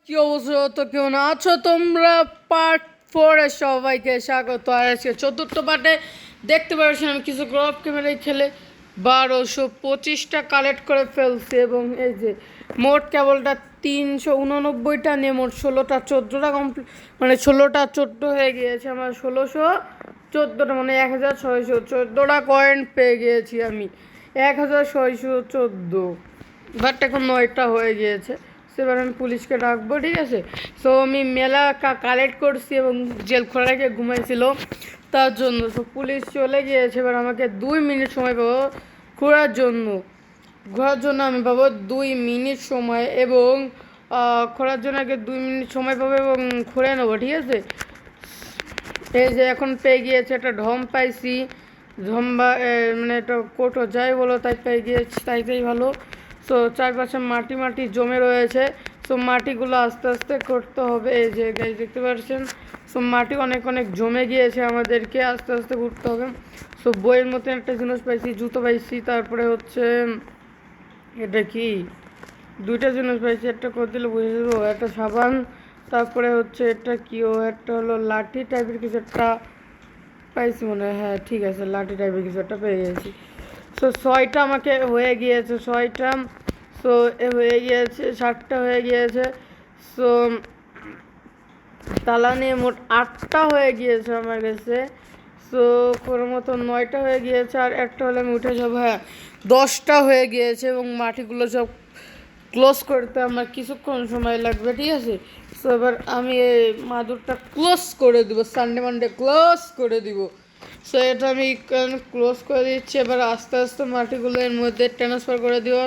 কি অবস্থা? তো কেমন আছো তোমরা? পার্ট 4-এ সবাইকে স্বাগত। আর আজকে চতুর্থ পার্টে দেখতে পাচ্ছেন আমি কিছু গ্রপ ক্যামেরায় খেলে 1225টা কালেক্ট করে ফেলছি। এবং এই যে মোট কেবলটা 389টা নিয়ে মোট 16টা 14টা কমপ্লিট, মানে 16টা 14 হয়ে গিয়েছে আমার। 1614টা মানে 1614টা কয়েন পেয়ে গিয়েছি আমি। 1614, বাট এখন 9টা হয়ে গিয়েছে। সেবার আমি পুলিশকে ডাকবো, ঠিক আছে? সো আমি মেলা কালেক্ট করছি এবং জেল খোলা রেখে ঘুমাইছিল তার জন্য। সো পুলিশ চলে গিয়েছে, এবার আমাকে 2 মিনিট সময় পাবো ঘোরার জন্য আমি পাবো 2 মিনিট সময়। এবং ঘোরার জন্য আগে 2 মিনিট সময় পাবো এবং ঘুরে নেবো, ঠিক আছে? এই যে এখন পেয়ে গিয়েছে একটা ঢম পাইছি, ঝম্বা মানে এটা কোটো যাই বলো তাই পেয়ে গিয়েছি, তাই ভালো। সো চারপাশে মাটি জমে রয়েছে। সো মাটিগুলো আস্তে আস্তে করতে হবে। এই যে গাইস দেখতে পাচ্ছেন, সো মাটি অনেক জমে গিয়েছে, আমাদেরকে আস্তে আস্তে ঘুরতে হবে। সো বইয়ের মতন একটা জিনিস পাইছি, জুতো পাইছি, তারপরে হচ্ছে এটা কি, দুইটা জিনিস পাইছি, একটা করে দিলে বুঝে দেবো, একটা সাবান, তারপরে হচ্ছে এটা কি, ও একটা হলো লাঠি টাইপের কিছু একটা পাইছি মনে হয়। হ্যাঁ ঠিক আছে, লাঠি টাইপের কিছু একটা পেয়ে গেছি। সো 6টা আমাকে হয়ে গিয়েছে, 6টা। সো হয়ে গিয়েছে, 7টা হয়ে গিয়েছে। সো তালা নিয়ে মোট 8টা হয়ে গিয়েছে আমার কাছে। সো কোনো মতো 9টা হয়ে গিয়েছে, আর একটা হলে আমি উঠে যাবো। হ্যাঁ 10টা হয়ে গিয়েছে এবং মাটিগুলো সব ক্লোজ করতে আমার কিছুক্ষণ সময় লাগবে, ঠিক আছে? সো এবার আমি এই মাদুরটা ক্লোজ করে দিব, সানডে মানডে ক্লোজ করে দিব। সো এটা আমি ক্লোজ করে দিচ্ছি। এবার আস্তে আস্তে মাটিগুলো এর মধ্যে ট্রান্সফার করে দিব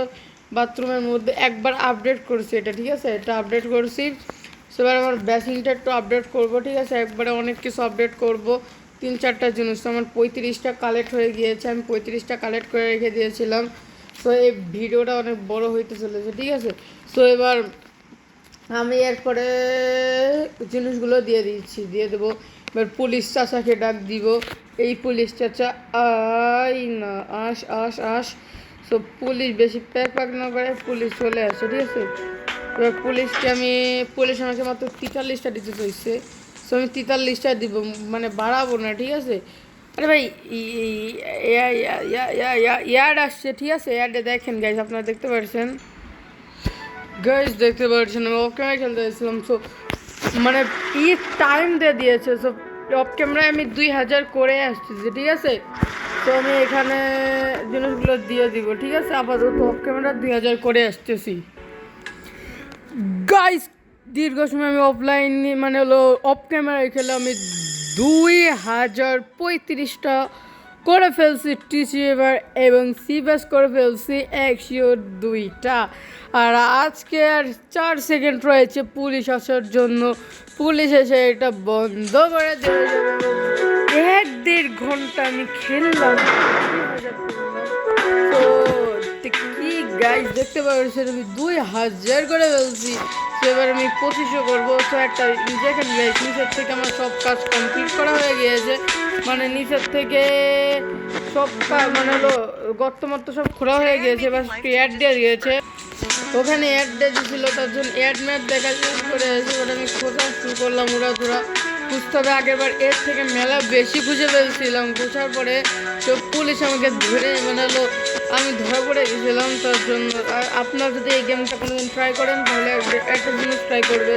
বাথরুমের মধ্যে। একবার আপডেট করছি এটা, ঠিক আছে? এটা আপডেট করছি। সো এবার আমার বেসিনটা একটু আপডেট করবো, ঠিক আছে? একবারে অনেক কিছু আপডেট করবো, 3-4টা জিনিস। তো আমার 35টা কালেক্ট হয়ে গিয়েছে, আমি 35টা কালেক্ট করে রেখে দিয়েছিলাম। সো এই ভিডিওটা অনেক বড় হইতে চলেছে, ঠিক আছে? সো এবার আমি এরপরে জিনিসগুলো দিয়ে দেবো। এবার পুলিশ চাচাকে ডাক দিব। এই পুলিশ চাচা আই না, আস। সো পুলিশ বেশি প্যাক না করে পুলিশ চলে আসে, ঠিক আছে? এবার পুলিশ আমাকে মাত্র 43টা দিতে চাইছে। সো আমি 43টা দিব, মানে বাড়াবো না, ঠিক আছে? আরে ভাই ইয়ার্ড আসছে, ঠিক আছে? ইয়ার্ডে দেখেন গাইজ, আপনারা দেখতে পাচ্ছেন, গাইজ দেখতে পাচ্ছেন আমি অফ ক্যামেরায় খেলতে চাইছিলাম। সো মানে টাইম দিয়ে দিয়েছে। সো অফ ক্যামেরায় আমি 2000 করে আসতেছি, ঠিক আছে? তো আমি এখানে জিনিসগুলো দিয়ে দিব, ঠিক আছে? আপাতত অফ ক্যামেরা 2000 করে আসতেছি গাইজ। দীর্ঘ সময় আমি অফলাইন মানে হলো অফ ক্যামেরায় খেলে আমি 2035টা করে ফেলছি টিসি এবার, এবং সিবেস করে ফেলছি 102টা। আর আজকে আর 4 সেকেন্ড রয়েছে পুলিশ আসার জন্য। পুলিশ এসে এটা বন্ধ করে দেবে। 1-1.5 ঘন্টা আমি খেললাম, তো কি গাইজ দেখতে পাচ্ছেন আমি 2000 করে ফেলছি। তো এবার আমি 2500 করবো। তো একটা দেখেন গাইজ, নিচের থেকে আমার সব কাজ কমপ্লিট করা হয়ে গিয়েছে। মানে নিচের থেকে সব মানে হলো গর্ত সব খোলা হয়ে গিয়েছে। এবার অ্যাড দিয়ে দিয়েছে, ওখানে অ্যাড দিয়ে দিয়েছিল, তার জন্য অ্যাড ম্যাপ দেখা শুরু করে এসে এবার আমি খোঁজা শুরু করলাম, উড়াধুরা খুঁজতে হবে। আগেরবার এর থেকে মেলা বেশি খুঁজে ফেলছিলাম, খোঁজার পরে সব পুলিশ আমাকে ধরে মানে হলো আমি ধরা পড়ে গেছিলাম তার জন্য। আর আপনারা যদি এই গেমটা কোনোদিন ট্রাই করেন তাহলে একটা জিনিস ট্রাই করবে,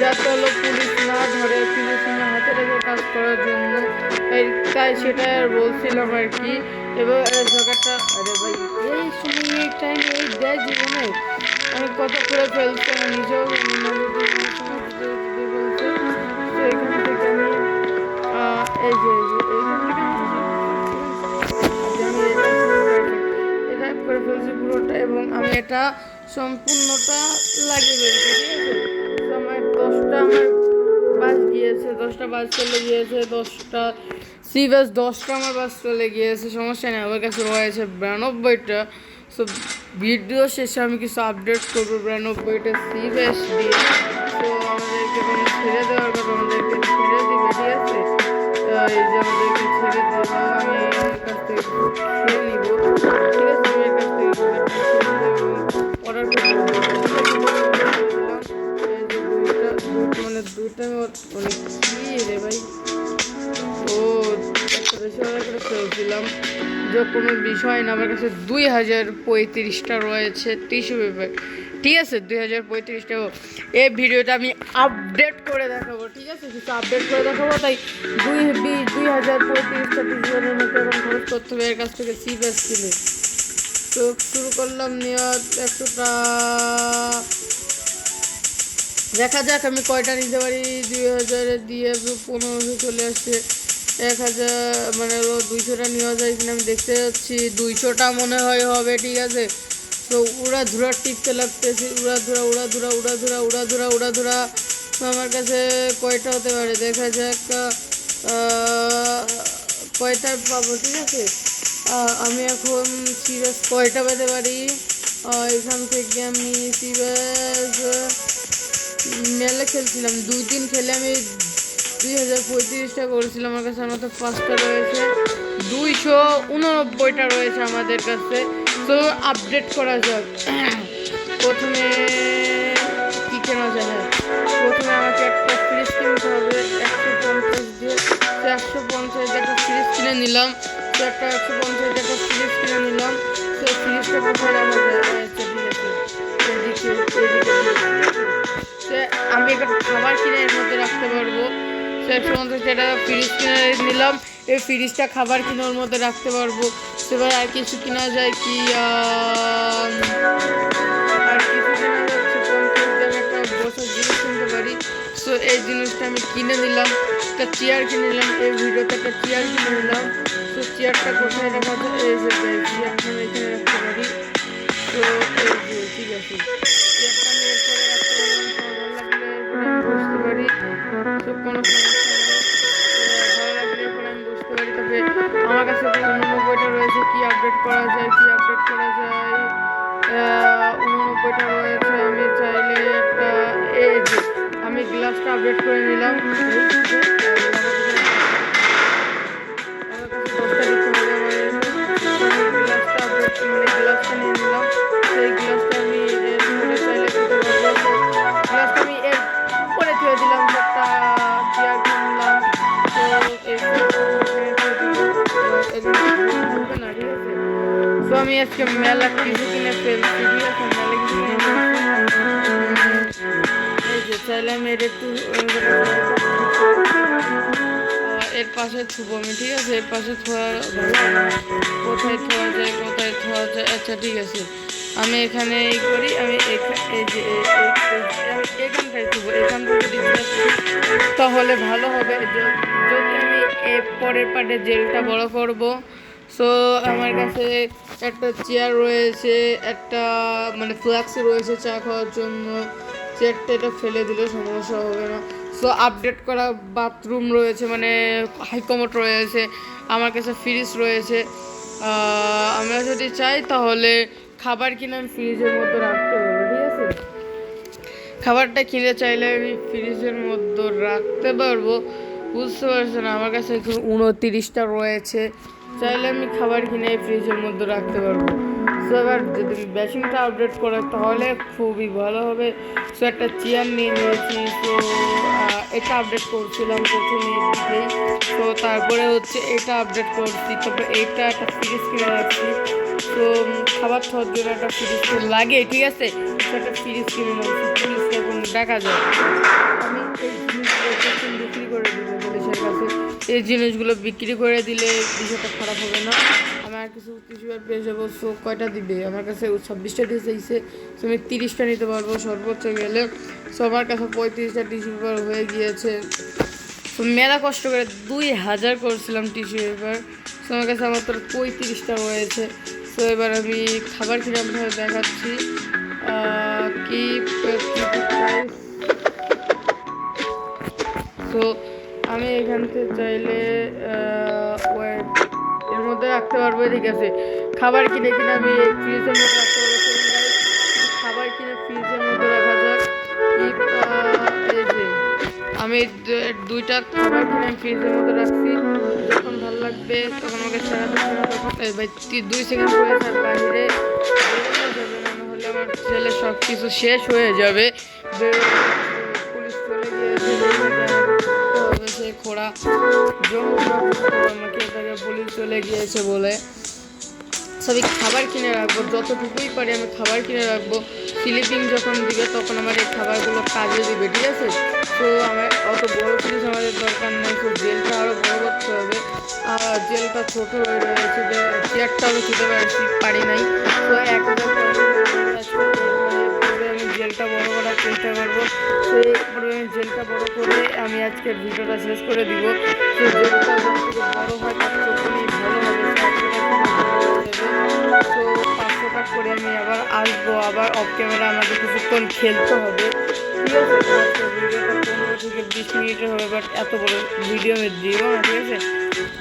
যাতে হলো পুলিশ না ধরে, পুলিশ না হাতে রেখে কাজ করার জন্য। তাই সেটাই আর বলছিলাম আর কি। এবার জায়গাটা, আরে ভাই এই সময় এই টাইমে এই দেয় জীবনে আমি কত করে ফেলছি আমি নিজেও জানি না। তো এখান থেকে আমি এই যে এইখান থেকে এটা করে ফেলছি পুরোটা, এবং আমি এটা সম্পূর্ণটা লাগিয়ে ফেলছি, ঠিক আছে? তো আমার 10টা আমার বাস গিয়েছে, 10টা বাস চলে গিয়েছে, 10টা সিবাস 10টা আমার বাস চলে গিয়েছে, সমস্যা নেই। আমার কাছে রয়েছে 92টা। সো ভিডিও শেষে আমি কিছু আপডেট করবো 92টা সিবাস দিয়ে। তো আমাদেরকে মানে ছেড়ে দেওয়ার কথা, আমাদেরকে ছেড়ে দিবে, ঠিক আছে? এই যে আমাদেরকে ছেড়ে দিল, আমি এর কাছ থেকে খেয়ে নিব, ঠিক আছে? আমি এর কাছ থেকে অর্ডার করবো। এটা মানে কি রে ভাই, ও একটা বেশি করে ফেলছিলাম যে কোনো বিষয় না। আমার কাছে 2035টা রয়েছে টিস্যু পেপার, ঠিক আছে? 2035টা। এই ভিডিওটা আমি আপডেট করে দেখাবো, ঠিক আছে? কিছু আপডেট করে দেখাবো, তাই 2035টা টিস্যু পেপারের মধ্যে এখন খরচ করতে হবে এর কাছ থেকে সিপ্যাস কিনে। তো শুরু করলাম নিয়ত 100টা, দেখা যাক আমি কয়টা নিতে পারি। 2000 দিয়ে 1500 চলে আসছে। 1000 মানে 200টা নেওয়া যায় কিনা আমি দেখতে যাচ্ছি। 200টা মনে হয় হবে, ঠিক আছে? তো উড়াধুরা টিপতে লাগতেছি, উড়াধুরা। তো আমার কাছে কয়টা হতে পারে দেখা যাক, কয়টা পাবো, ঠিক আছে? আমি এখন সিরিয়াস কয়টা পেতে পারি এখান থেকে। আমি সিরিয়াস মেলা খেলছিলাম, 2 দিন খেলে আমি 2035টা করেছিলাম। আমার কাছে আমার তো 5টা রয়েছে, 289টা রয়েছে আমাদের কাছে। তো আপডেট করা যাক। প্রথমে কী কেনা যায়? হ্যাঁ, প্রথমে আমাকে একটা ফ্রিজ কিনতে হবে 150 দিয়ে। তো 150 একটা ফ্রিজ কিনে নিলাম। তো একটা 150 একটা ফ্রিজ কিনে নিলাম। তো ফ্রিজটা কোথায় রাখা যায়? আচ্ছা, ঠিক আছে, এদিকে। আমি একটা খাবার কিনে এর মধ্যে রাখতে পারবো। তো 150 টাকা ফ্রিজ কিনে নিলাম, এই ফ্রিজটা খাবার কিনে ওর মধ্যে রাখতে পারবো। এবার আর কিছু কেনা যায় কি? আর কিছু কেনা যাচ্ছে 50 দামে একটা বসার জিনিস কিনতে পারি। সো এই জিনিসটা আমি কিনে নিলাম। একটা চেয়ার কিনে নিলাম, এই ভিডিওতে একটা চেয়ার কিনে নিলাম। তো চেয়ারটা কোথায় রাখা যায়? এই যে চেয়ারটা আমি এখানে রাখতে পারি। তো এই যে, ঠিক আছে, চেয়ারটা আমি এরপরে রাখতে পারলাম। বসতে পারি, তো কোনো সমস্যা নেই। ভালো লাগলে এরপরে আমি বসতে পারি। তবে আমার কাছে 89টা রয়েছে। কি আপডেট করা যায়? 89টা রয়েছে। আমি চাইলে একটা, এই যে আমি গ্লাসটা আপডেট করে নিলাম। আমার কাছে 10টা দিতে হবে, আমি গ্লাসটা আপডেট মানে গ্লাসটা নিয়ে নিলাম। সেই গ্লাসটা আমি এর চাইলে দিতে পারবো। গ্লাসটা আমি এর করে ধুয়ে দিলাম, একটা চেয়ার কিনলাম। তো না, ঠিক আছে? তো আমি আজকে মেলা কিছু কিনে ফেলছি, ঠিক আছে? মেলা কিছু কিনে ফেলছি। এই যে চাইলে আমি এটা একটু এর পাশে থুবো আমি, ঠিক আছে? এর পাশে থোয়া কোথায় থোয়া যায়? আচ্ছা, ঠিক আছে, আমি এখানে এই করি। আমি এই যে এখানটায় থুবো। এখানটা যদি তাহলে ভালো হবে। যদি আমি পরের পার্টে জেলটা বড় করব। সো আমার কাছে একটা চেয়ার রয়েছে, একটা মানে ফ্লাক্স রয়েছে চা খাওয়ার জন্য। চেয়ারটা এটা ফেলে দিলে সমস্যা হবে না। সো আপডেট করা বাথরুম রয়েছে, মানে হাইকমোড রয়েছে। আমার কাছে ফ্রিজ রয়েছে। আমরা যদি চাই তাহলে খাবার কিনে আমি ফ্রিজের মধ্যে রাখতে পারবো, ঠিক আছে? খাবারটা কিনে চাইলে আমি ফ্রিজের মধ্যে রাখতে পারবো, বুঝতে পারছেন? আমার কাছে এখন 29টা রয়েছে। চাইলে আমি খাবার কিনে ফ্রিজের মধ্যে রাখতে পারবো। সো এবার যদি মেশিনটা আপডেট করে তাহলে খুবই ভালো হবে। সো একটা চেয়ার নিয়ে নিয়েছি। তো এটা আপডেট করছিলাম প্রথমে দিকেই। তো তারপরে হচ্ছে এটা আপডেট করছি, তারপরে এইটা একটা ফ্রিজ কিনে রাখছি। তো খাবার খাওয়ার জন্য একটা ফ্রিজ তো লাগে, ঠিক আছে? একটা ফ্রিজ কিনে নিয়েছি। ফ্রিজটা এখন দেখা যায়। আমি এই জিনিসগুলো বিক্রি করে দিব পুলিশের কাছে। এই জিনিসগুলো বিক্রি করে দিলে বিষয়টা খারাপ হবে না। আমার কিছু টিস্যু পেয়ে যাবো। সো কয়টা দিবে? আমার কাছে 26টা দিয়ে চাইছে। সো আমি 30টা নিতে পারবো সর্বোচ্চ গেলে। সো আমার কাছে 35টা টিস্যু পেপার হয়ে গিয়েছে। তো মেলা কষ্ট করে 2000 করছিলাম টিস্যু পেপার। সো আমার কাছে আমার তোর 35টা রয়েছে। সো এবার আমি খাবার কিনে আপনাদের দেখাচ্ছি। কি প্রাইস? তো আমি এখান থেকে চাইলে এর মধ্যে রাখতে পারবো, ঠিক আছে? খাবার কিনে আমি ফ্রিজের মধ্যে রাখতে পারবো। খাবার কিনে ফ্রিজের মধ্যে রাখা যাক। এই যে আমি 2টা খাবার কিনে ফ্রিজের মধ্যে রাখছি। যখন ভালো লাগবে তখন আমাকে ভাই 2 সেকেন্ড পরে তার বাইরে বেরোনো যাবে না, নাহলে আমার ছেলে সব কিছু শেষ হয়ে যাবে। পুলিশ চলে হবে সেই খোড়া আমাকে এটাকে পুলিশ চলে গিয়েছে বলে সবই খাবার কিনে রাখবো, যতটুকুই পারি আমি খাবার কিনে রাখবো। স্লিপিং যখন দিবে তখন আমার এই খাবারগুলো কাজে দিবে, ঠিক আছে। তো আমার অত বড় ফ্রিজ আমাদের দরকার নেই, তো জেলটা আরও বড় করতে হবে। আর জেলটা ছোটো হয়ে রয়েছে, চেয়ারটা আমি খেতে পারি নাই। তো আমি জেলটা বড় করার চেষ্টা করবো। তো এরপরে আমি জেলটা বড় করে আমি আজকের ভিডিওটা শেষ করে দিব। তো জেলটা যতটুকু বড় হয় ততটুকুই ভালো হবে। তো 500 টাকা করে আমি আবার আসবো, আবার অফ ক্যামেরা আমাকে কিছুক্ষণ খেলতে হবে, ঠিক আছে। ভিডিওটা 15 থেকে 20 মিনিটের হবে, বাট এত বড় ভিডিও আমি দিব না, ঠিক আছে।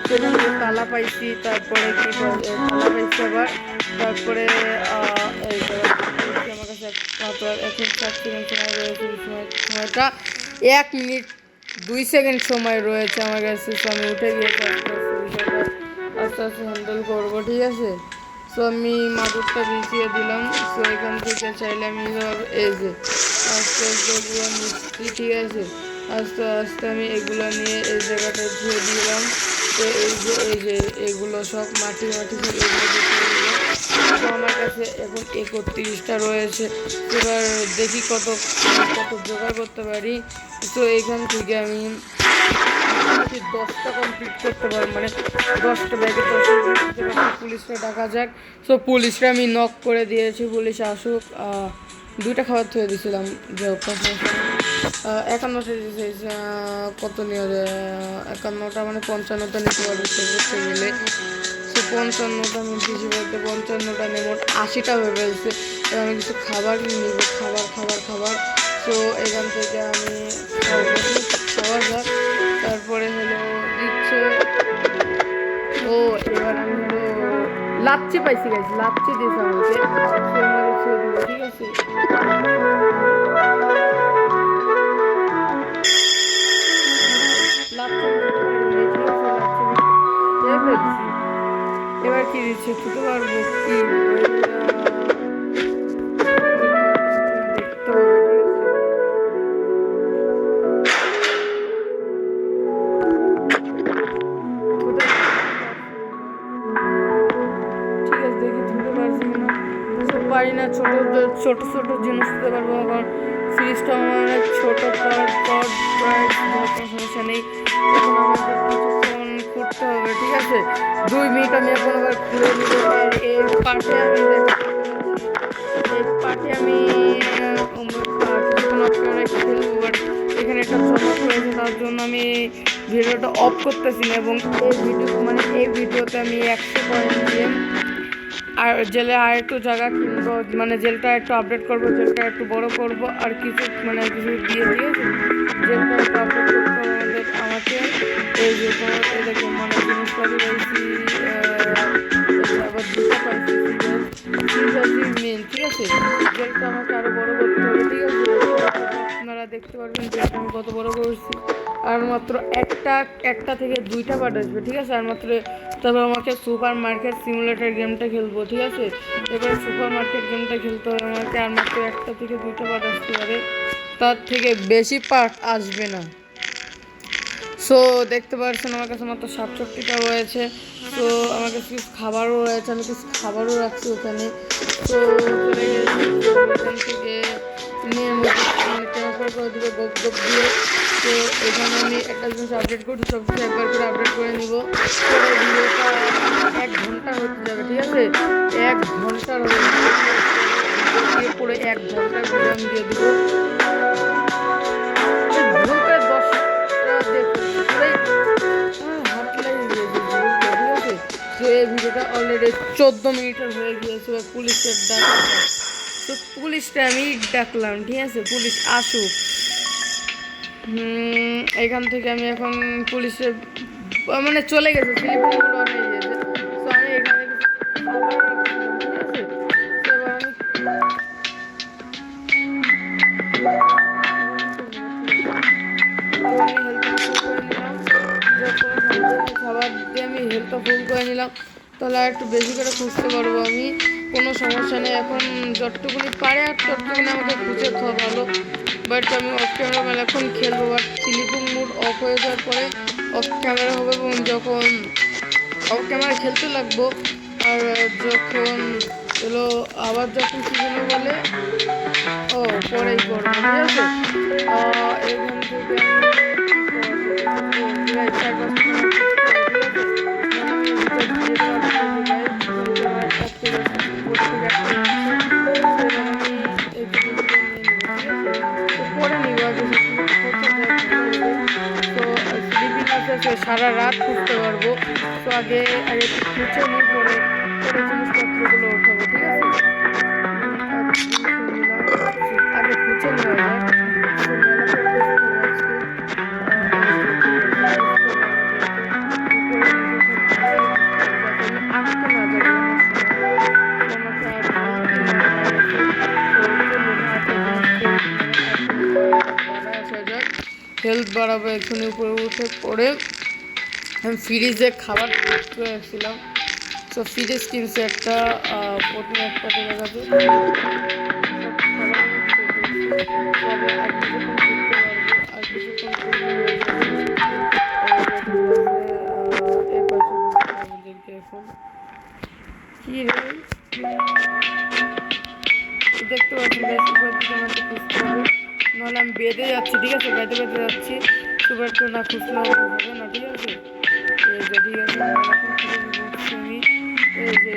সেখানে তালা পাইছি, তারপরে কি তালা পাইছি আবার, তারপরে আমার কাছে এখন 4 সেকেন্ড সময় রয়েছে। সময়টা 1 মিনিট 2 সেকেন্ড সময় রয়েছে আমার কাছে। তো আমি উঠে গিয়েছি, আস্তে আস্তে হ্যান্ডেল করবো, ঠিক আছে। সো আমি মাদুরটা বিছিয়ে দিলাম। সো এখান থেকে চাইলে আমি এই যে আস্তে আস্তে এগুলো নিচ্ছি, ঠিক আছে। আস্তে আস্তে আমি এগুলো নিয়ে এই জায়গাটা ধুয়ে দিলাম। তো এই যে এগুলো সব মাটি সব এগুলো তো আমার কাছে এখন 31টা রয়েছে। এবার দেখি কত জোগাড় করতে পারি। তো এখান থেকে আমি 10টা কমপ্লিট করতে পারবো, মানে 10টা ব্যাগে পুলিশরা ডাকা যাক। সো পুলিশরা আমি নক করে দিয়েছি, পুলিশ আসুক। 2টা খাবার থুয়ে দিয়েছিলাম, যে 51টা দিয়েছে। কত নিয়ে 51টা মানে 55টা নিতে পারবো করতে গেলে। সো 55টা আমি বেশি বলতে 55টা নিয়ে মোট 80টা হয়ে ফেলছে। এবার আমি কিছু খাবার নিব, খাবার। তো এখান থেকে আমি খাওয়া যাক। তারপরে হলো দিচ্ছে, ও এবার আমি হলো লাচ্ছি পাইছি, গেছি লাচ্ছি দিয়েছে আমাকে, ঠিক আছে। এবার কি দিচ্ছে খেতে পারবো কি দেখতে হবে, পারি না। ছোট জিনিস দিতে পারবো, এখন ফ্রিজটা আমার ছোট সমস্যা নেই। এখন আমাকে কিছুক্ষণ ঘুরতে হবে, ঠিক আছে। 2 মিনিট আমি এখন আবার ঘুরে নিব। এই পাশে আমি খেলবো, বাট এখানে একটা চমক রয়েছে, তার জন্য আমি ভিডিওটা অফ করতেছি না। এবং এই ভিডিওতে আমি 100 পয়েন্ট দিয়ে আর জেলে আর একটু জায়গা কিনবো, মানে জেলটা একটু আপডেট করবো, জেলটা একটু বড় করবো, আর কিছু কিছু দিয়ে দিয়েছে জেলটা একটু আপডেট করতে হবে আমাকে। এই যে দেখুন মানে জিনিসপাতি পাইছি, আবার দুটো পাইছি মেন, ঠিক আছে। জেলটা আমাকে আরো বড় করতে হবে, ঠিক আছে। আপনারা দেখতে পারবেন জেলটা আমি কত বড় করছি। আর মাত্র একটা থেকে 2টা পার্ট আসবে, ঠিক আছে। আর মাত্র তারপর আমাকে সুপার মার্কেট সিমুলেটর গেমটা খেলবো, ঠিক আছে। এবার সুপার মার্কেট গেমটা খেলতে হবে আমাকে, আর মাত্র 1টা থেকে 2টা পার্ট আসতে পারে, তার থেকে বেশি পার্ট আসবে না। সো দেখতে পাচ্ছেন আমার কাছে মাত্র 67টা রয়েছে। তো আমার কাছে কিছু খাবারও রয়েছে, আমি কিছু খাবারও রাখছি ওখানে। তো চলে গেছি ওখান থেকে নিয়ে ট্রান্সফার করে দেবো গপ দিয়ে। তো এখানে আমি একটা জিনিস আপডেট করছি, সব কিছু একবার করে আপডেট করে নিব। ভিডিওটা 1 ঘন্টা হতে যাবে, ঠিক আছে। 1 ঘন্টার পুরো 1 ঘন্টার ভিডিও আমি দিয়ে দেবো। এই ভিডিওটা অলরেডি 14 মিনিটের হয়ে গিয়েছে। পুলিশের ডাকা, তো পুলিশটা আমি ডাকলাম, ঠিক আছে। পুলিশ আসুক। এখান থেকে আমি এখন পুলিশের মানে চলে গেছে, তো আমি এখানে খাবার দিয়ে আমি হেলথটা ফুল করে নিলাম, তাহলে আর একটু বেশি করে খুঁজতে পারবো আমি, কোনো সমস্যা নেই। এখন যতটুকুনি পারে আর ততটুকুনি আমাকে খুঁজে খাওয়া ভালো। বাট আমি অফ ক্যামেরা মেলাক্ষণ খেলবো, বাট স্লিপিং মুড অফ হয়ে যাওয়ার পরে অফ ক্যামেরা হবে এবং যখন অফ ক্যামেরা খেলতে লাগবো আর যখন এলো আবার যখন কি যেন বলে ও পরেই করবো, ঠিক আছে। এখান থেকে সারা রাত খুঁজতে পারবো। তো আগে আগে খুঁজে নিয়ে পরে পরে জিনিসপত্রগুলো ওঠাবো, ঠিক আছে। আগে খুঁজে নেওয়া যায়। হেলথ বাড়াবো এখানে উপরে উঠে পড়ে আমি ফ্রিজে খাবার রাখছিলাম। তো ফ্রিজ কিনছে একটা, প্রথমে একটা দেখা যাবে আর কিছুক্ষণ এখন কি রে দেখতে পাচ্ছি নাহলে আমি বেঁধে যাচ্ছি, ঠিক আছে, বেঁধে বেঁধে যাচ্ছি। সুপার একটু না খুঁজলে হবে না, ঠিক আছে। এই যে ঠিক আছে আমি এই যে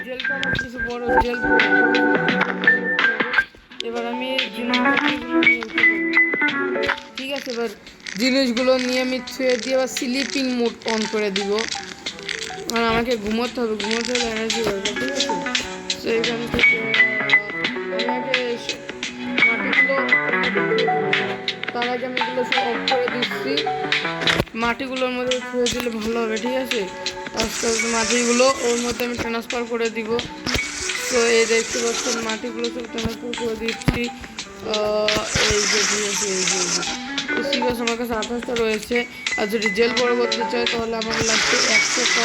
জেলটা আমার কিছু বড় জেল। এবার আমি ঠিক আছে, এবার জিনিসগুলো নিয়ে আমি ছুঁয়ে দিয়ে আবার স্লিপিং মোড অন করে দিব, কারণ আমাকে ঘুমোতে হবে, ঘুমোতে হলে এনার্জি দরকার, ঠিক আছে। তো এখান থেকে আমাকে মাটিগুলো তার আগে আমি এগুলো সব অফ করে দিচ্ছি। মাটিগুলোর মধ্যে ছুঁয়ে দিলে ভালো হবে, ঠিক আছে। আস্তে আস্তে মাটিগুলো ওর মধ্যে আমি ট্রান্সফার করে দিব। তো এই দেখতে পাচ্ছেন মাটিগুলো সব ট্রান্সফার করে দিচ্ছি। এই যে ঠিক আছে, এই যে সিরিয়াস আমার কাছে 28টা রয়েছে। আর যদি জেল বড় করতে চাই তাহলে আমার লাগবে 100টা।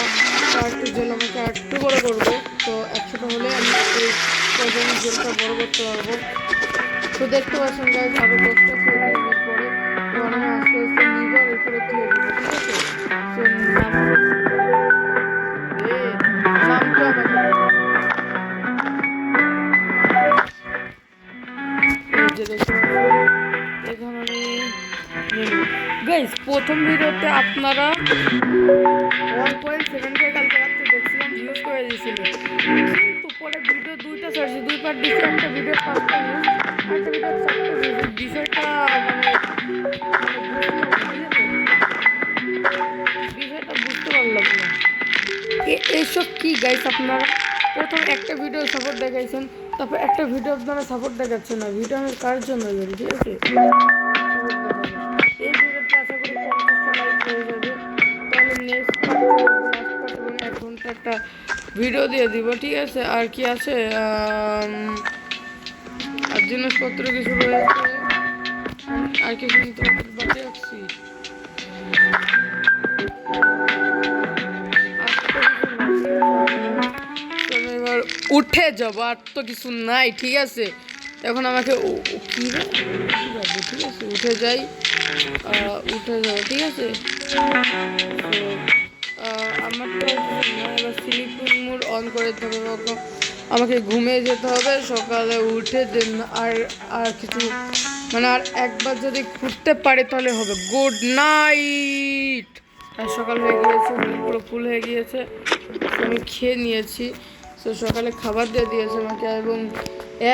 আরেকটু জেল আমাকে আরেকটু বড় করবো, তো 100টা হলে আমি এই জেলটা বড় করতে পারবো। তো দেখতে পাচ্ছেন গাইজ আরও 10টা পরে এবার আমি আস্তে আস্তে লিভার উপরে তুলে দিব, ঠিক আছে। তো এখন আমি গাইজ প্রথম ভিডিওতে আপনারা 1.7K কালকে রাত্রে দেখছিলাম ইউজ করে দিয়েছিল, কিন্তু পরে ভিডিও দুইটা ছাড়ছি, 2 পার্ট দিচ্ছে, একটা ভিডিও 5টা নিউজ আর একটা ভিডিও 4টা নিউজ। বিষয়টা বিষয়টা বুঝতে পারলাম না এইসব কি গাইস। আপনারা প্রথম একটা ভিডিও সাপোর্ট দেখাইছেন, তারপর একটা ভিডিও আপনারা সাপোর্ট দেখাচ্ছেন না। ভিডিও আমি কার জন্য করি, ঠিক আছে। এই ভিডিওটা আশা করি 50টা লাইক হয়ে যাবে, তাহলে নেক্সট পার্ট এবং 1 ঘন্টা একটা ভিডিও দিয়ে দিব, ঠিক আছে। আর কি আছে আর জিনিসপত্র কিছু রয়েছে, আর কিছু নিতে বাকি রাখছি। এবার উঠে যাব, আর তো কিছু নাই, ঠিক আছে। এখন আমাকে কি যাবো, ঠিক আছে, উঠে যাই, উঠে যাবো, ঠিক আছে। আমার তো এবার স্লিপিং মোড অন করে দিতে হবে, আমাকে ঘুমিয়ে যেতে হবে। সকালে উঠে দেন আর আর কিছু মানে আর একবার যদি ঘুরতে পারে তাহলে হবে। Good night. আর সকাল হয়ে গিয়েছে, পুরো ফুল হয়ে গিয়েছে, আমি খেয়ে নিয়েছি। তো সকালে খাবার দিয়ে দিয়েছে আমাকে এবং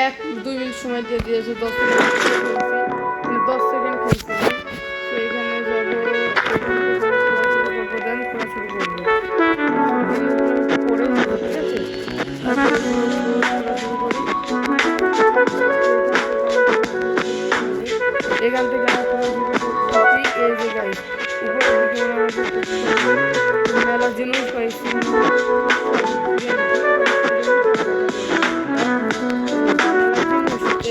1-2 মিনিট সময় দিয়ে দিয়েছে, 10 সেকেন্ড খেয়েছি। তো এখানে যাবো, দেন খোলা শুরু করবো, পরে ঠিক আছে। এখান থেকে এই যে গাইস মেলা জিনিস পাইছি,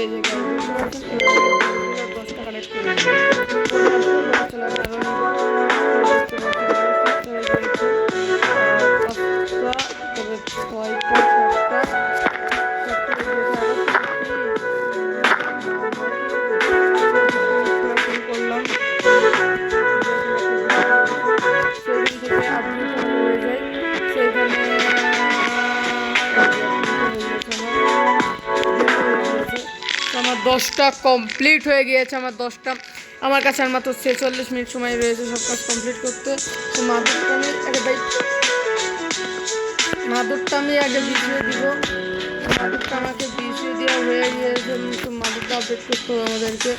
এই যে দশটা কালেক্ট করে আমার 10টা কমপ্লিট হয়ে গিয়েছে। আমার কাছে আর মাত্র 46 মিনিট সময় রয়েছে সব কাজ কমপ্লিট করতে। তো মাদুরটা আমি আগে বিছিয়ে দিব। মাদুরটা আমাকে বিছিয়ে দেওয়া হয়ে গিয়েছে, তো মাদুরটা আপডেট করতে হবে আমাদেরকে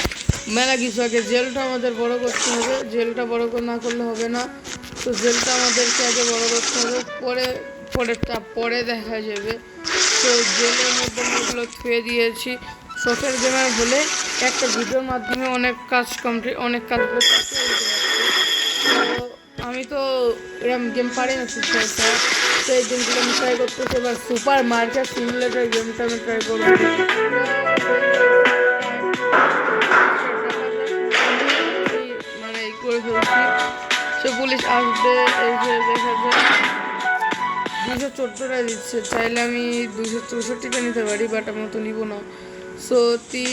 মেলা কিছু। আগে জেলটা আমাদের বড় করতে হবে, জেলটা বড় না করলে হবে না। তো জেলটা আমাদেরকে আগে বড় করতে হবে, পরে দেখা যাবে। তো জেলের মধ্যে আমি এগুলো থুয়ে দিয়েছি। শখের গেমার হলে একটা ভিডিওর মাধ্যমে অনেক কাজ করতে পারছে। তো আমি তো এরকম গেম পারি না সুপারটা, তো এই গেমগুলো আমি ট্রাই করতেছি। এবার সুপার মার্কেট সিমুলেটর গেমটা আমি ট্রাই করবো। মানে এই করে ফেলছি, সে পুলিশ আসবে। এই যে দেখা যায় 214টা দিচ্ছে, চাইলে আমি 264টা নিতে পারি, বাট আমি তো নিব না। সত্যি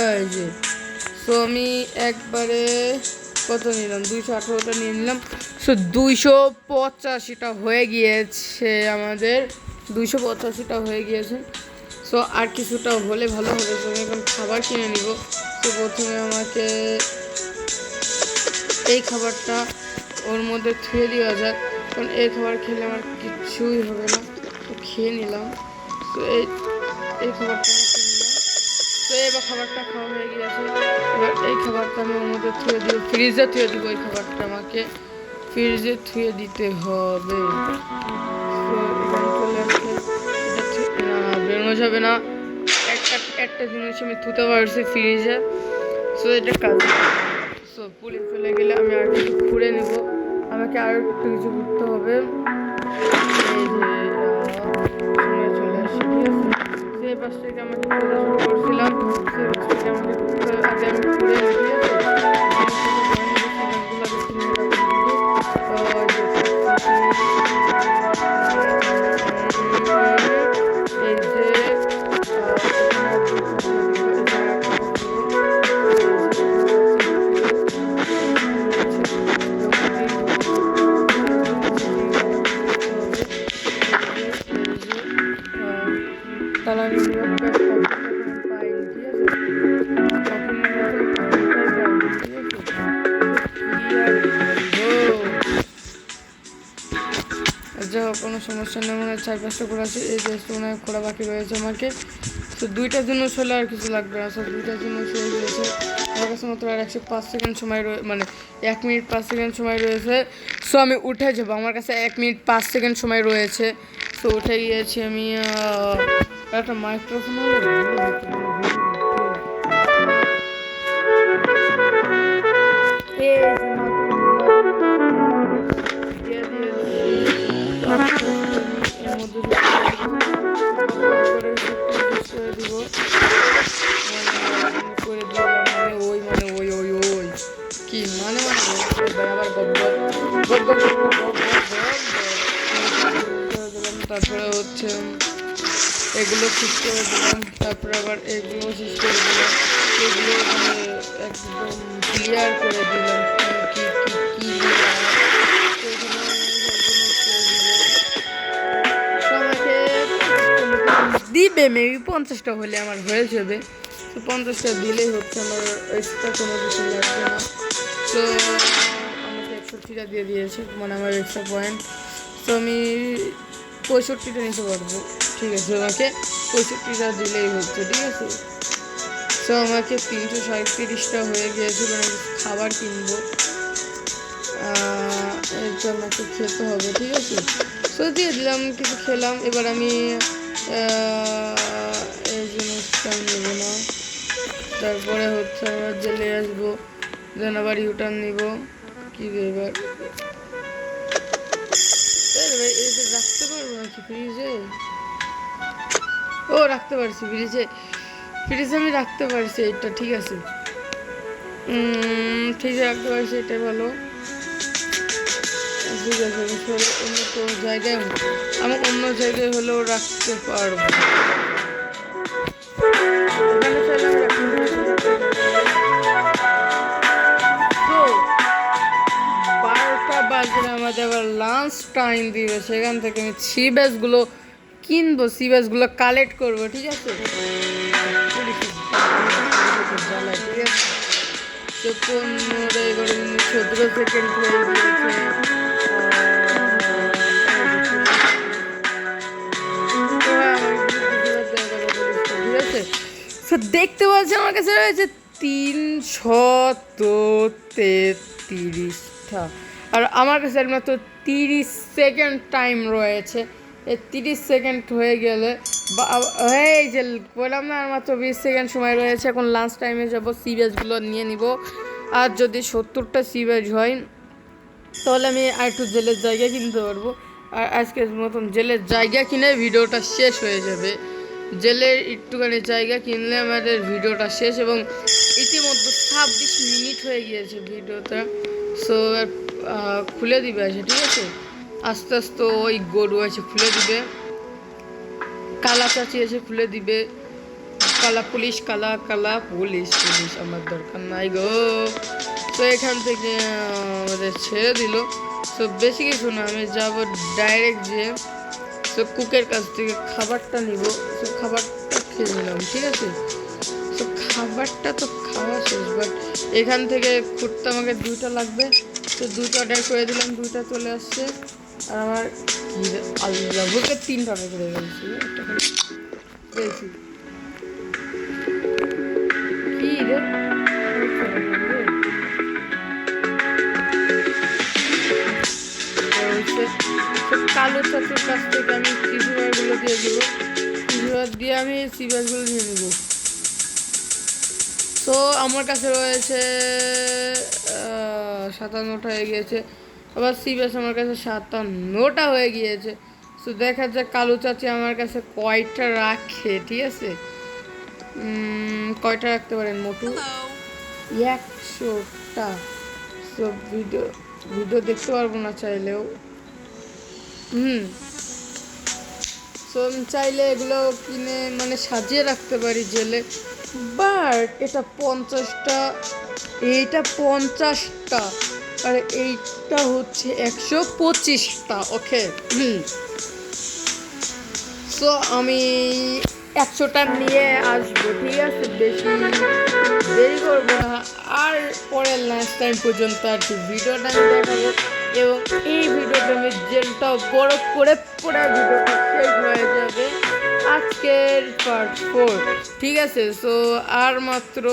এই যে সো আমি একবারে কত নিলাম, 218টা নিয়ে নিলাম। সো 285টা হয়ে গিয়েছে আমাদের, 285টা হয়ে গিয়েছে। সো আর কিছুটা হলে ভালো হবে। তো আমি এখন খাবার কিনে নিব। তো প্রথমে আমাকে এই খাবারটা ওর মধ্যে থুয়ে দেওয়া যাক, কারণ এই খাবার খেলে আমার কিচ্ছুই হবে না। তো খেয়ে নিলাম। তো এই খাবারটা আমি খেয়ে নিলাম। তো এবার খাবারটা খাওয়া হয়ে গিয়েছে। এবার এই খাবারটা আমি ওর মধ্যে থুয়ে দিব, ফ্রিজে থুয়ে দিব। এই খাবারটা আমাকে ফ্রিজে থুয়ে দিতে হবে। তো এখানে চলে আসছে, এটা না বেরোনো যাবে না। একটা জিনিস আমি থুতে পারছি ফ্রিজে, সো এটা কাজ। সো পুলিশ চলে গেলে আমি আর কিছু ঘুরে নেব, আমাকে আর একটু কিছু ঘুরতে হবে। এই যে সময় চলে আসছে, ঠিক আছে। সেই পাশ থেকে আমাকে ঘোরা শুরু করছিলাম, সেই পাশ থেকে আমাকে আগে আমি ঘুরে নিই, ঠিক আছে। তাহলে আমি পাইনি, ঠিক আছে। যাই হোক, কোনো সমস্যা নেই। মনে হয় 4-5টা ঘোরা আছে, এই দেশটা মনে হয় ঘোরা বাকি রয়েছে আমাকে। তো 2টা জিনিস হলে আর কিছু লাগবে না। সব 2টা জিনিস হয়ে গিয়েছে আমার কাছে। মাত্র আর 105 সেকেন্ড সময় মানে 1 মিনিট 5 সেকেন্ড সময় রয়েছে। সো আমি উঠে যাবো, আমার কাছে 1 মিনিট 5 সেকেন্ড সময় রয়েছে। সো উঠে গিয়েছি আমি। একটা মাইক্রোফোন কি মানে তারপরে হচ্ছে এগুলো শেষ করে দিলাম, তারপরে আবার এগুলো শেষ করে দিলাম। এগুলো মানে একদম ক্লিয়ার করে দিলাম কি দিবে। মেবি 50টা হলে আমার হয়ে যাবে। তো 50টা দিলেই হচ্ছে, আমার এক্সট্রা কোনো কিছু লাগবে না। তো আমাকে 61টা দিয়ে দিয়েছে, মানে আমার এক্সট্রা পয়েন্ট। তো আমি 65টা নিতে পারবো, ঠিক আছে। আমাকে 65টা দিলেই হচ্ছে, ঠিক আছে। তো আমাকে 337টা হয়ে গিয়েছে, মানে খাবার কিনবো, এর জন্য আমাকে খেতে হবে, ঠিক আছে। তো দিয়ে দিলাম, কিছু খেলাম। এবার আমি এই জিনিসটা নেবো না। তারপরে হচ্ছে আমরা জেলে আসবো, দেন আবার ইউটার্ন নিব। কি এবার রাখতে পারবো নাকি ফ্রিজে? ও রাখতে পারছি ফ্রিজে আমি রাখতে পারছি, এটা ঠিক আছে। ফ্রিজে রাখতে পারছি, এটাই ভালো, ঠিক আছে। অন্য কোনো জায়গায় আমার অন্য জায়গায় হলেও রাখতে পারবো। তো 12টা বাজে আমাদের আবার লাঞ্চ টাইম দিবে, সেখান থেকে আমি ছিবেসগুলো কিনবো, সিবাসগুলো কালেক্ট করবো, ঠিক আছে। জ্বালায়, ঠিক আছে। তো 15 এবারে 17 সেকেন্ড হয়ে গিয়েছে। ঠিক আছে, তো দেখতে পাচ্ছি আমার কাছে রয়েছে 333টা, আর আমার কাছে মাত্র 30 সেকেন্ড টাইম রয়েছে। এই 30 সেকেন্ড হয়ে গেলে এই যে বললাম না, আর মাত্র 20 সেকেন্ড সময় রয়েছে। এখন লাঞ্চ টাইমে যাবো, সিরিয়াসগুলো নিয়ে নিব। আর যদি 70টা সিরিয়াস হয় তাহলে আমি আর একটু জেলের জায়গা কিনতে পারবো। আর আজকের মতন জেলের জায়গা কিনে ভিডিওটা শেষ হয়ে যাবে। জেলের একটুখানি জায়গা কিনলে আমাদের ভিডিওটা শেষ, এবং ইতিমধ্যে 26 মিনিট হয়ে গিয়েছে ভিডিওটা। সো খুলে দিবে আছে, ঠিক আছে। আস্তে আস্তে ওই গরু আছে খুলে দিবে, কালা চাচি এসে খুলে দিবে। কালা পুলিশ, কালা কালা পুলিশ, পুলিশ আমার দরকার নাই গো। তো এখান থেকে আমাদের ছেড়ে দিল। তো বেশি কিছু না, আমি যাব ডাইরেক্ট যে তো কুকের কাছ থেকে খাবারটা নিব। তো খাবারটা খেয়ে নিলাম, ঠিক আছে। তো খাবারটা তো খাওয়া শেষ, বাট এখান থেকে খুঁড়তে আমাকে 2টা লাগবে। তো 2টা অর্ডার করে দিলাম, 2টা চলে আসছে। আর আমার আল্লাহ বুকে 3টা অর্ডার করে ফেলছি, পেয়েছি কি রে। কালো চাচুর কাছ থেকে আমি টিসুবারগুলো দিয়ে দেবো, টিসুবার দিয়ে আমি সিবাসগুলো নিয়ে নেব। তো আমার কাছে রয়েছে 57টা হয়ে গিয়েছে, আবার সিবাস আমার কাছে 57টা হয়ে গিয়েছে। তো দেখা যাক কালো চাচি আমার কাছে কয়টা রাখে, ঠিক আছে। কয়টা রাখতে পারেন মোটু? 100টা। তো ভিডিও দেখতে পারবো না চাইলেও। তো আমি চাইলে এগুলো কিনে মানে সাজিয়ে রাখতে পারি জেলে, বাট এটা 50টা, এইটা 50টা, আর এইটা হচ্ছে 125টা। ওকে, সো আমি 100টা নিয়ে আসবো, ঠিক আছে। বেশি দেরি করবো না, আর পরের লাস্ট টাইম পর্যন্ত আর কি ভিডিওটা আমি দেখাবো, এবং এই ভিডিওটা আমি জেলটা বড় করে পুরো ভিডিওটা শেষ হয়ে যাবে আজকের পার্ট 4, ঠিক আছে। সো আর মাত্র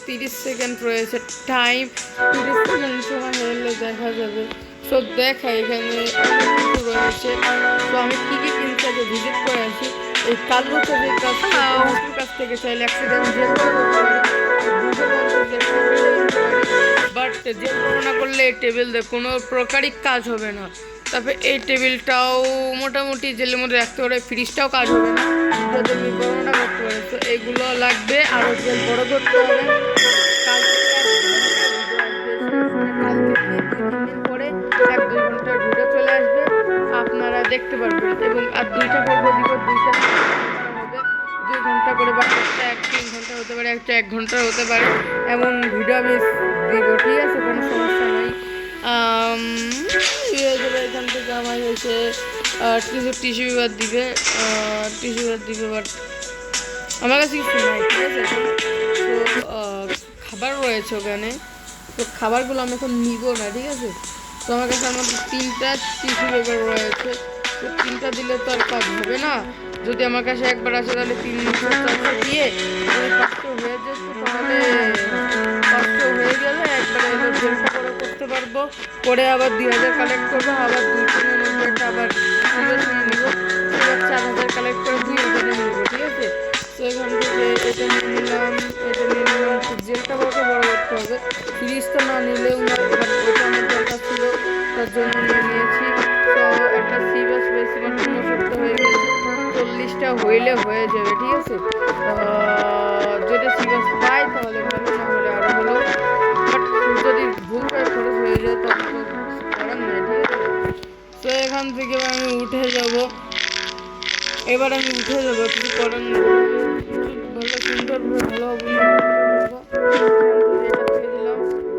30 সেকেন্ড রয়েছে টাইম, 30 সেকেন্ড সময় হলে দেখা যাবে। সো দেখা এখানে অনেক কিছু রয়েছে। তো আমি কী কী কিনতে ভিজিট করে আসি। এই কালো চাঁদের কাছ থেকে চাইলে অ্যাক্সিডেন্ট জেল বাট জেল না করলে এই টেবিল দিয়ে কোনো প্রকারই কাজ হবে না। তারপরে এই টেবিলটাও মোটামুটি জেলের মধ্যে রাখতে পারে, ফ্রিজটাও কাজ হবে না যদি আমি গণনা করতে পারি। তো এইগুলো লাগবে, আরও জেল বড় করতে হবে। পরে 1-2 ঘন্টার ভিডিও চলে আসবে, আপনারা দেখতে পারবেন। এবং আর 2টা পর্ব দিব, 2টা হবে 2 ঘন্টা করে, বা একটা 1-3 ঘন্টা হতে পারে, একটা 1 ঘন্টার হতে পারে, এমন ভিডিও আমি দিব, ঠিক আছে। কোনো সমস্যা নেই। এখান থেকে আমার হয়েছে কিছু টিস্যু পেপার দিবে, বাট আমার কাছে কিছু নাই, ঠিক আছে। তো খাবার রয়েছে ওখানে, তো খাবারগুলো আমি এখন নিব না, ঠিক আছে। তো আমার কাছে আমাদের 3টা টিস্যু পেপার রয়েছে, তো 3টা দিলে তো আর কাজ হবে না। যদি আমার কাছে একবার আসে তাহলে 300-400 দিয়ে যদি 500 হয়ে যেত, তাহলে 500 হয়ে গেলে একবারে জেলটা করে করতে পারবো, করে আবার 2000 কালেক্ট করবো, আবার 200 আবার নিব, এবার 4000 কালেক্ট করে 2000 নিব, ঠিক আছে। তো এখান থেকে এটা নিয়ে নিলাম, জেলটা বড় করতে হবে, ফ্রিজটা না নিলেও না, ওটা আমার দরকার ছিল, তার জন্য নিয়ে নিয়েছি। তো একটা সিবাস পেয়েছি, 69টা হয়ে গেছে, 40টা হইলে হয়ে যাবে, ঠিক আছে। যদি সিবাস পাই তাহলে ভালো, না হলে আরও ভালো, বাট যদি ভুল করে খরচ হয়ে যায় তখন তো করার নেই, ঠিক আছে। তো এখান থেকে আমি উঠে যাব, এবার আমি উঠে যাবো, কিছু করার নেই, ভালো সুন্দর ভালো হবে।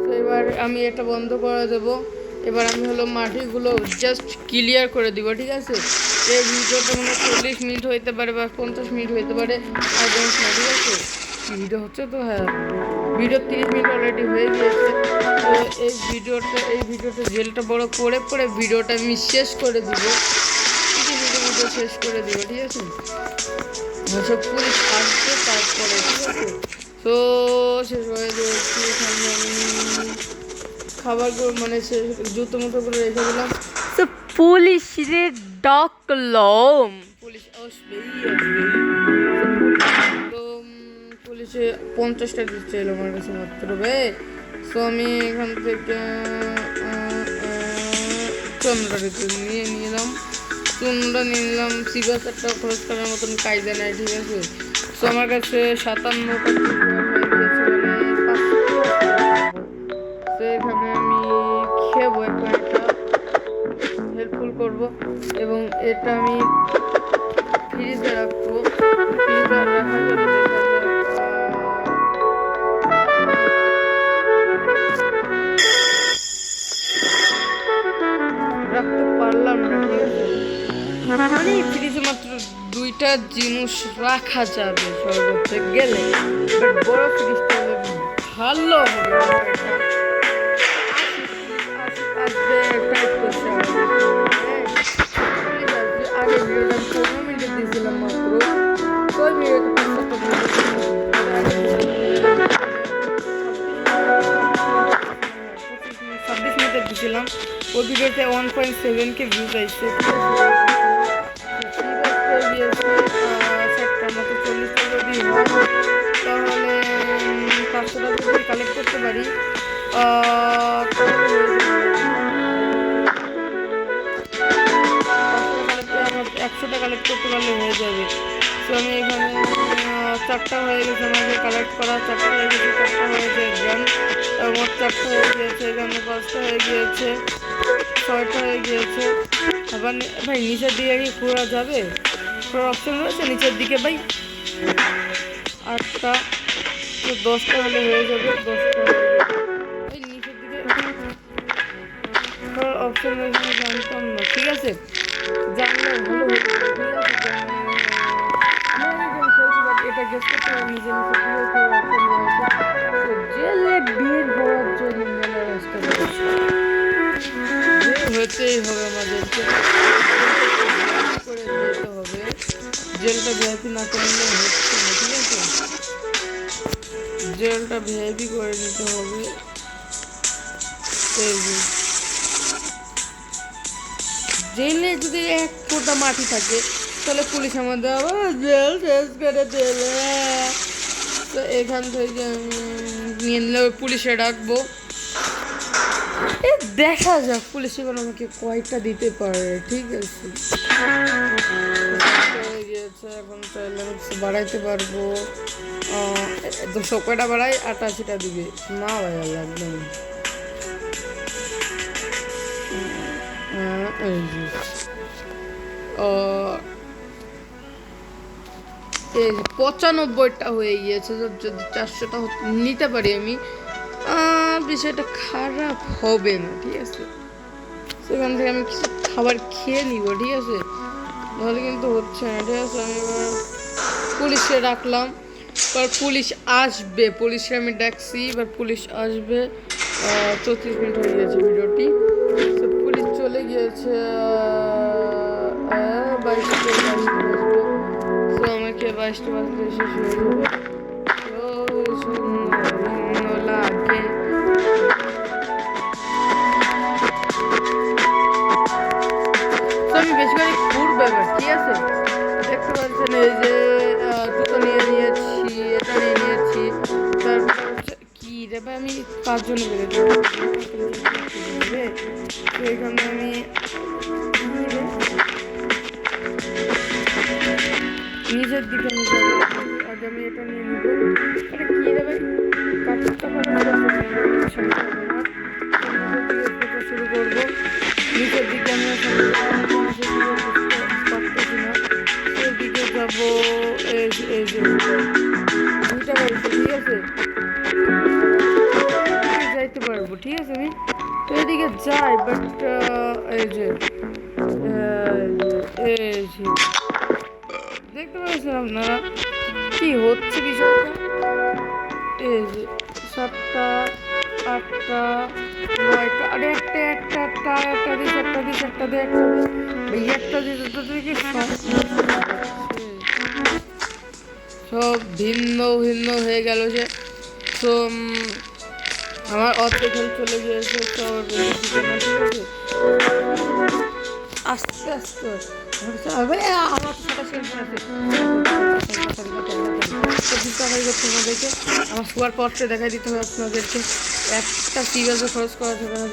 তো এবার আমি এটা বন্ধ করে দেবো। এবার আমি হলো মাটিগুলো জাস্ট ক্লিয়ার করে দিব, ঠিক আছে। এই ভিডিওটা মানে 40 মিনিট হইতে পারে বা 50 মিনিট হইতে পারে, আর জানিস না, ঠিক আছে? ভিডিও হচ্ছে তো, হ্যাঁ ভিডিও 30 মিনিট অলরেডি হয়ে গিয়েছে। তো এই ভিডিওটা জেলটা বড় করে পরে ভিডিওটা আমি শেষ করে দিব, ভিডিও শেষ করে দিব, ঠিক আছে? সব পুলিশ আসবে তারপরে, ঠিক আছে? তো শেষ হয়ে দিয়েছি, এখানে আমি খাবারগুলো মানে জুতো মতো করে রেখে দিলাম। তো পুলিশ রে ডাকলাম, পুলিশ আসবেই আসবে। তো পুলিশে 50টা দিচ্ছে এলো আমার কাছে মাত্র বে। সো আমি এখান থেকে চন্দ্রা নিয়ে নিলাম, চুনটা নিয়ে নিলাম। সিগারেটটা খরচ করার মতন কায়দা নেয়, ঠিক আছে? সো আমার কাছে 57টা হয়ে গিয়েছে, মানে 500। তো এখানে আমি খেবো, একটা হেল্পফুল করবো এবং এটা আমি ফ্রিজে রাখবো। ফ্রিজে রাখার জন্য রাখতে পারলাম না, ঠিক আছে? মানে ফ্রিজে মাত্র 2টা জিনিস রাখা যাবে সর্বোচ্চ গেলে, বাট বড় ফ্রিজটা হলে ভালো হবে। আগে ভিডিওটা 15 মিনিট দিয়েছিলাম মাত্র, তো ভিডিওটা 26 মিনিটের দিয়েছিলাম। ওই ভিডিওতে 1.7K ভিউজ আসছে, মতো 40টা যদি হয় তাহলে 500 টাকা যদি কালেক্ট করতে পারি, তাহলে 100টা কালেক্ট করতে পারলে হয়ে যাবে। তো আমি এখানে 4টা হয়ে গেছে, আমাকে কালেক্ট করা 4টা হয়ে গেছে, 4টা হয়েছে এক্সাম, মোট 4টা হয়ে গিয়েছে, এখানে 5টা হয়ে গিয়েছে, 6টা হয়ে গিয়েছে। আবার ভাই নিচের দিকে কি ঘোরা যাবে? অপশন রয়েছে নিচের দিকে ভাই। 8টা, তো 10টা হলে হয়ে যাবে, 10টা এই নিচের দিকে অপশন রয়েছে, জানতাম না, ঠিক আছে? জানলে ভালো হতো, ঠিক আছে? এটা গেস করতে হবে নিজে জেলে বের হওয়ার জন্য রাস্তা হতেই হবে, আমাদেরকে করে যেতে হবে। জেলটা ভিআইপি না করলে হচ্ছে না, ঠিক আছে? জেলটা ভিআইপি করে নিতে হবে। জেলে যদি 1 ফোঁটা মাটি থাকে তাহলে পুলিশ আমাদের আবার জেল শেষ করে দেবে। তো এখান থেকে নিয়ে নিলে পুলিশে ডাকবো, দেখা যাক পুলিশ এবার আমাকে কয়টা দিতে পারে, ঠিক আছে? হয়ে গিয়েছে, এখন চাইলে বাড়াইতে পারবো। 200 কয়টা বাড়াই? 88টা দিবে না ভাই, লাগবে না। 95টা হয়ে গিয়েছে, যদি 400টা নিতে পারি আমি, বিষয়টা খারাপ হবে না, ঠিক আছে? সেখান থেকে আমি কিছু খাবার খেয়ে নিব, ঠিক আছে? নাহলে কিন্তু হচ্ছে না, ঠিক আছে? আমি এবার পুলিশে রাখলাম, এবার পুলিশ আসবে, পুলিশে আমি ডাকছি, এবার পুলিশ আসবে। 34 মিনিট হয়ে গিয়েছে ভিডিওটি, তো পুলিশ চলে গিয়েছে। 22টা বাজবে, তো আমাকে 22টা বাজলে শেষ হয়ে যাবে। লাগে আমি বেশি করে ঘুরবো এবার, ঠিক আছে? দেখতে পাচ্ছেন এই যে জুতো নিয়ে নিয়েছি, এটা নিয়ে নিয়েছি, তারপর হচ্ছে কি রে ভাই, আমি 5 জন বেরো তো এখানে আমি নিজের দিকে আমি যাবো। আগে আমি এটা নিয়ে নিব, এটা কি রে ভাই, কাটতে শুরু করবো। নিচের দিকে আমি পারতেছি না, এদিকে যাবো। এই যে 2টা বাড়িতে, ঠিক আছে? যাইতে পারবো, ঠিক আছে? আমি তো এদিকে যাই, বাট এই যে দেখতে পাচ্ছেন আপনারা কি হচ্ছে বিষয়টা। এই যে 7টা 8টা 9টা, আরে একটা দিস ভাই, একটা দিস তো তুই কি সব ভিন্ন ভিন্ন হয়ে গেল যে। তো আমার অর্ধেক হেল্প চলে গিয়েছে, তো আস্তে আস্তে আমার তোমাদেরকে আমার শোয়ার পরটা দেখাই দিতে হবে আপনাদেরকে। একটা সিরিয়াসও খরচ করা যাবে না,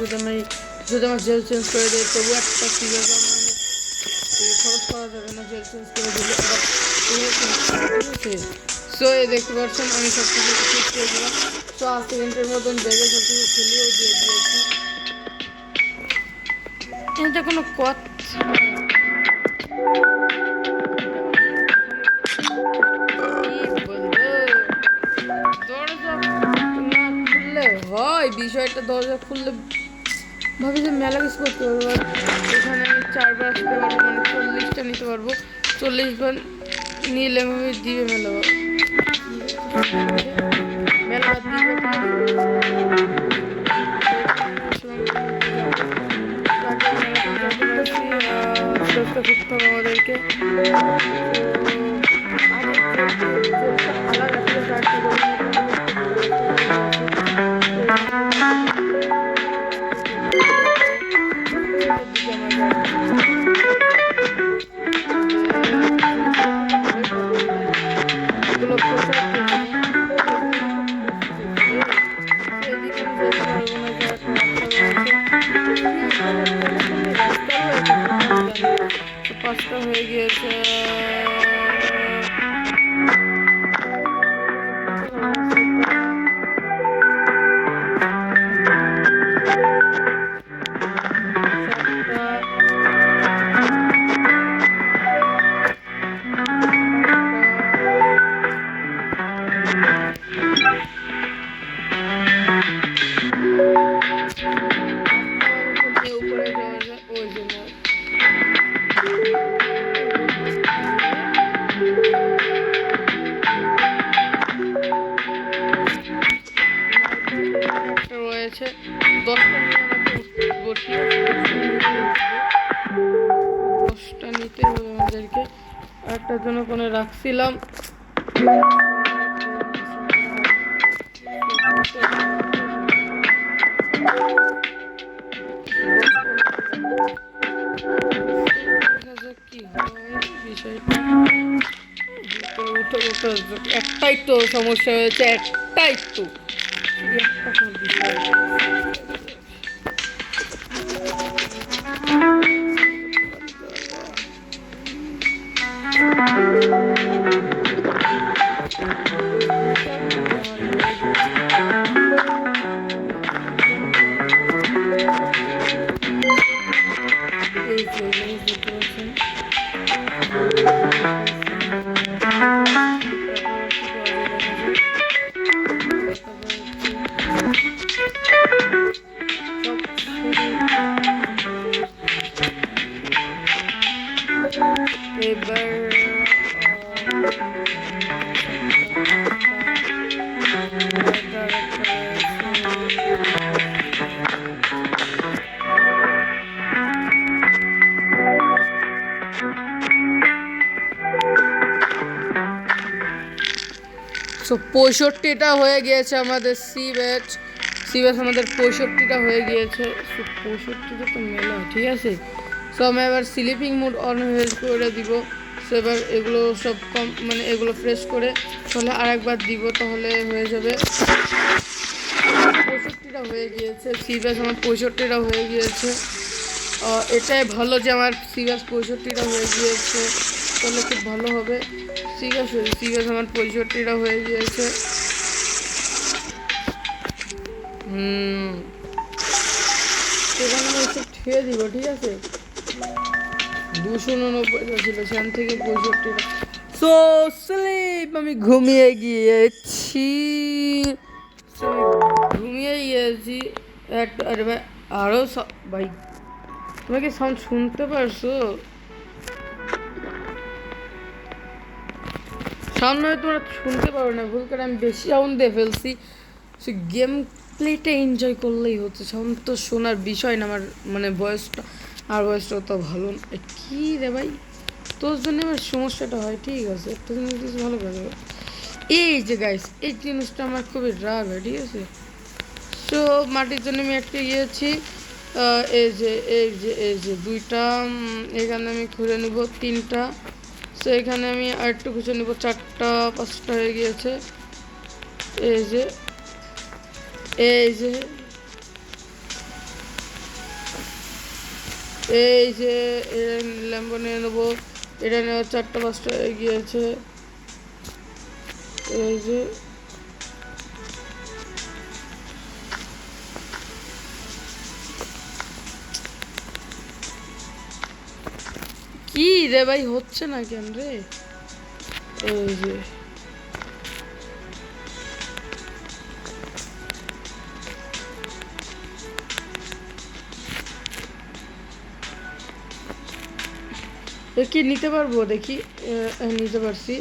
যদি আমার জেল চেঞ্জ করে দেয় তবু একটা সিরিয়াস খরচ করা যাবে না, জেল চেঞ্জ করে দিলে আবার ঠিক আছে। সো এই দেখতে পাচ্ছেন আমি সব কিছু শেষ করে দিলাম। তো 8 সেকেন্ডের মতন বেগে সব কিছু খুলিয়েও দিয়ে দিয়েছি। এটা কোনো কথা দরজা না খুললে হয়, বিষয়টা দরজা খুললে ভাবি যে মেলা কিছু করতে পারবো। এখানে আমি 4বার আসতে পারবো, মানে 40টা নিতে পারবো। 40বার নিলে আমি দিবে মেলা মেলা দিবে করতে হবে আমাদেরকে। পাঁচটা হয়ে গিয়েছে। উপরে যাওয়া যায় ওই জন্য রয়েছে 10টা নিয়ে আমাকে 10টা নিতে হবে আমাদেরকে। একটার জন্য কোনো রাখছিলাম। কি হয় বিষয়টা, একটাই তো সমস্যা হয়েছে, একটাই তো সো 65টা হয়ে গিয়েছে আমাদের সি ব্যাচ আমাদের 65টা হয়ে গিয়েছে। সো 65টা তো মেলা ঠিক আছে। সো আমি এবার স্লিপিং মুড অন করে দিব। সো এবার এগুলো সব মানে এগুলো ফ্রেশ করে তাহলে আরেকবার দিব, তাহলে হয়ে যাবে। 65টা হয়ে গিয়েছে সি ব্যাচ আমার 65টা হয়ে গিয়েছে। এটাই ভালো যে আমার সি ব্যাচ 65টা হয়ে গিয়েছে, তাহলে খুব ভালো হবে। ঠিক আছে, আমার 65টা হয়ে গিয়েছে। সেখানে এসে ঠেয়ে দিব ঠিক আছে। 289টা ছিল, সেখান থেকে 65টা। সো স্লিপ, আমি ঘুমিয়ে গিয়েছি। আরে ভাই আরও ভাই তুমি কি সাউন্ড শুনতে পারছো? সাউন্ড নয় তোমরা শুনতে পারো না, ভুল করে আমি বেশি সাউন্ড দিয়ে ফেলছি। সে গেম প্লেটা এনজয় করলেই হচ্ছে, সাউন্ড তো শোনার বিষয় না আমার, মানে ভয়েসটা আর ভয়েসটা তো ভালো না। কী রে ভাই, তোর জন্য আমার সমস্যাটা হয়, ঠিক আছে একটা জিনিস ভালো করে। এই যে গাইস, এই জিনিসটা আমার খুবই রাগ হয়, ঠিক আছে। তো মাটির জন্য আমি একটা ইয়েছি, এই যে দুইটা, এখানে আমি খুঁজে নিব তিনটা। তো এখানে আমি আরেকটু খুঁজে নিব, 4টা 5টা হয়ে গিয়েছে। এই যে এই যে এই যে ল্যাম্বো নিয়ে নেবো, এটা নেওয়া 4টা 5টা হয়ে গিয়েছে। এই যে কি রে ভাই, হচ্ছে না কেন রে। এই যে কি নিতে পারবো দেখি, নিতে পারছি।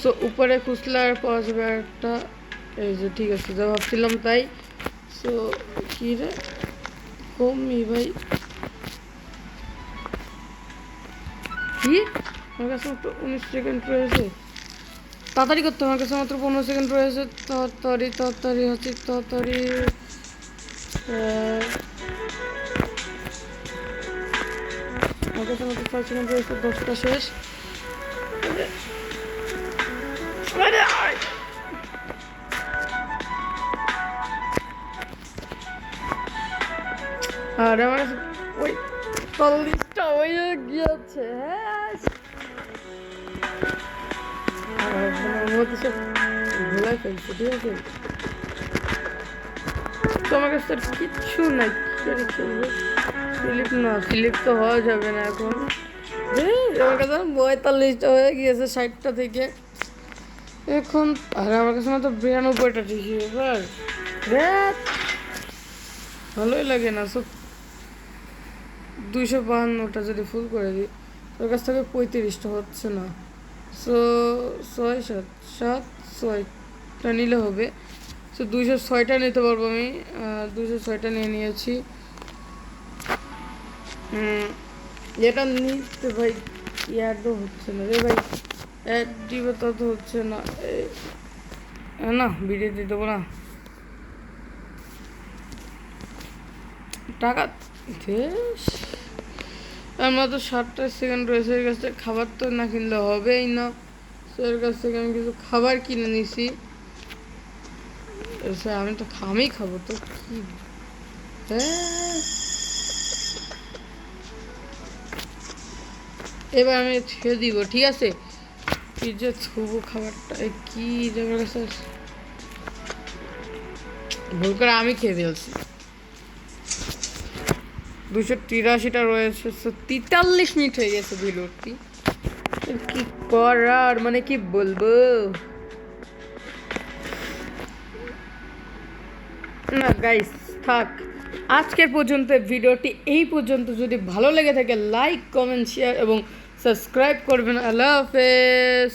সো উপরে খুঁজলে আর পাওয়া যাবে একটা। এই যে ঠিক আছে, যা ভাবছিলাম তাই। সো কি রে কমি ভাই, কি আমার কাছে মাত্র 19 সেকেন্ড রয়েছে, তাড়াতাড়ি করতে, আমার কাছে মাত্র 15 সেকেন্ড রয়েছে। তাড়াতাড়ি হচ্ছে তাড়াতাড়ি। আমার কাছে মাত্র 5 সেকেন্ড রয়েছে, 10টা শেষ। আর আমার কাছে ওই 40টা হয়ে গিয়েছে। ভোলাই ফেলছে, ঠিক আছে। তো আমার কাছে কিচ্ছু নাই, স্লিপ না, স্লিপ তো হওয়া যাবে না এখন। আমার কাছে 45টা হয়ে গিয়েছে 60টা থেকে এখন। আর আমার কাছে মাত্র 92টা ঠিকই, এবার ভালোই লাগে না। সব 252টা যদি ফুল করে দিই, তোর কাছ থেকে 35টা হচ্ছে না। সো 6 7 7 6টা নিলে হবে। সো 206টা নিতে পারবো আমি, 206টা নিয়ে নিয়েছি। এটা নিতে ভাই অ্যাডও হচ্ছে না রে ভাই, অ্যাড দিবে তা তো হচ্ছে না। না ভিডিও দিয়ে দেবো না, টাকা আমার তো 60টা সেকেন্ড রয়েছে। এর কাছ থেকে খাবার তো না কিনলে হবেই না। তো এর কাছ থেকে আমি কিছু খাবার কিনে নিছি। আমি তো আমি খাবো তো কি, এবার আমি ছেড়ে দিব, ঠিক আছে। কি যে ছুবো খাবারটা, কি আমার কাছে ভুল করে আমি খেয়ে ফেলছি। 283টা রয়েছে, 43 মিনিট হয়ে গেছে ভিডিওটি। কি করার, মানে কি বলবো না গাইস, থাক আজকের পর্যন্ত ভিডিওটি এই পর্যন্ত। যদি ভালো লেগে থাকে লাইক কমেন্ট শেয়ার এবং সাবস্ক্রাইব করবেন। আল্লাহ হাফেজ।